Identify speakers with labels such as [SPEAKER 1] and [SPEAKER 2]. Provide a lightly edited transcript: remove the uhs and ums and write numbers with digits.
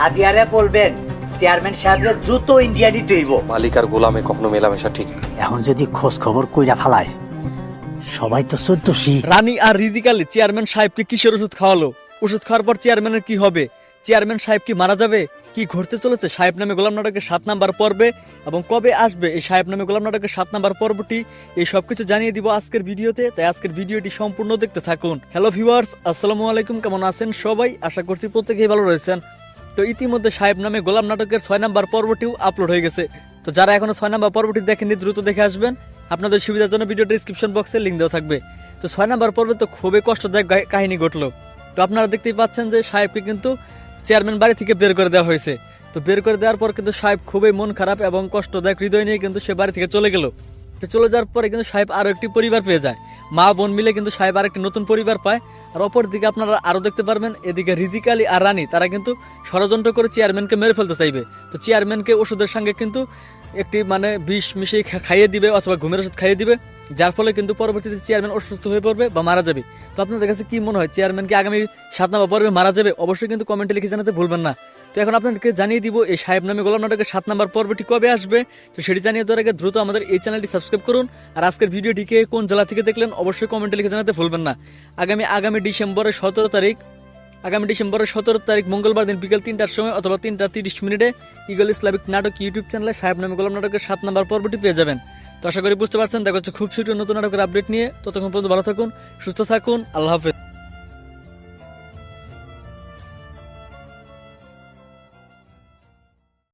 [SPEAKER 1] আদিয়ারে বলবেন চেয়ারম্যান সাহেবের দ্রুত ইন্ডিয়া নিতে হইব।
[SPEAKER 2] মালিক আর গোলামে কখনো মেলামেশা ঠিক না।
[SPEAKER 3] এখন যদি খোঁজ খবর কইরা ফালায় সবাই তো চোদ্দশি।
[SPEAKER 4] রানী আর রিজিক আলী চেয়ারম্যান সাহেবকে কিসের ওষুধ খাওয়ালো? ওষুধ খাওয়ার পর চেয়ারম্যানের কি হবে? চেয়ারম্যান সাহেব কি মারা যাবে? কি ঘটতে চলেছে সাহেব নামে গোলাম নাটকের 7 নাম্বার পর্বে, এবং কবে আসবে এই সাহেব নামে গোলাম নাটকের 7 নাম্বার পর্বটি, এই সবকিছু জানিয়ে দিব আজকের ভিডিওতে। তাই আজকের ভিডিওটি সম্পূর্ণ দেখতে থাকুন। হ্যালো ভিউয়ার্স, আসসালামু আলাইকুম, কেমন আছেন সবাই? আশা করছি প্রত্যেকেই ভালো রয়েছেন। তো ইতিমধ্যে সাহেব নামে গোলাম নাটকের 6 নাম্বার পর্বটিও আপলোড হয়ে গেছে। তো যারা এখনো 6 নাম্বার পর্বটি দেখেননি দ্রুত দেখে আসবেন, আপনাদের সুবিধার জন্য ভিডিও ডেসক্রিপশন বক্সে লিঙ্ক দেওয়া থাকবে। তো 6 নাম্বার পর্বে তো খুবই কষ্টদায়ক কাহিনী ঘটলো। তো আপনারা দেখতেই পাচ্ছেন যে সাহেবকে কিন্তু চেয়ারম্যান বাড়ি থেকে বের করে দেওয়া হয়েছে। তো বের করে দেওয়ার পর কিন্তু সাহেব খুবই মন খারাপ এবং কষ্টদায়ক হৃদয় নিয়ে কিন্তু সে বাড়ি থেকে চলে গেল। তো চলে যাওয়ার পরে কিন্তু সাহেব আরো একটি পরিবার পেয়ে যায়, মা বোন মিলে কিন্তু সাহেব আর একটি নতুন পরিবার পায়। আর অপর দিকে আপনারা আরো দেখতে পারবেন, এদিকে রিজিক আলী আর রানী তারা কিন্তু ষড়যন্ত্র করে চেয়ারম্যানকে মেরে ফেলতে চাইবে। তো চেয়ারম্যানকে ওষুধের সঙ্গে কিন্তু একটি বিষ মিশিয়ে খাইয়ে দিবে অথবা ঘুমের ওষুধ খাইয়ে দিবে, যার ফলে কিন্তু পরবর্তীতে চেয়ারম্যান অসুস্থ হয়ে পড়বে বা মারা যাবে। তো আপনাদের কাছে কি মনে হয়, চেয়ারম্যান কি আগামী 7 নাম্বার পর্বে মারা যাবে? অবশ্যই কিন্তু কমেন্টে লিখে জানাতে ভুলবেন না। তো এখন আপনাদেরকে জানিয়ে দিব এই সাহেব নামে গোলাম নাটকের 7 নাম্বার পর্বটি কবে আসবে। তো সেটি জানিয়ে দেওয়ার আগে দ্রুত আমাদের এই চ্যানেলটি সাবস্ক্রাইব করুন। আর আজকের ভিডিওটিকে কোন জেলা থেকে দেখলেন অবশ্যই কমেন্টে লিখে জানাতে ভুলবেন না। আগামী ডিসেম্বরের 17 তারিখ মঙ্গলবার দিন বিকেল 3টার সময় অথবা 3:30 ইগল ইসলামিক নাটক ইউটিউব চ্যানেলে সাহেব নামে গোলাম নাটকের 7 নাম্বার পর্বটি পেয়ে যাবেন। তো আশা করি বুঝতে পারছেন। দেখা হচ্ছে খুব শীঘ্র নতুন নাটকের আপডেট নিয়ে। ততক্ষণ পর্যন্ত ভালো থাকুন, সুস্থ থাকুন, আল্লাহ হাফেজ।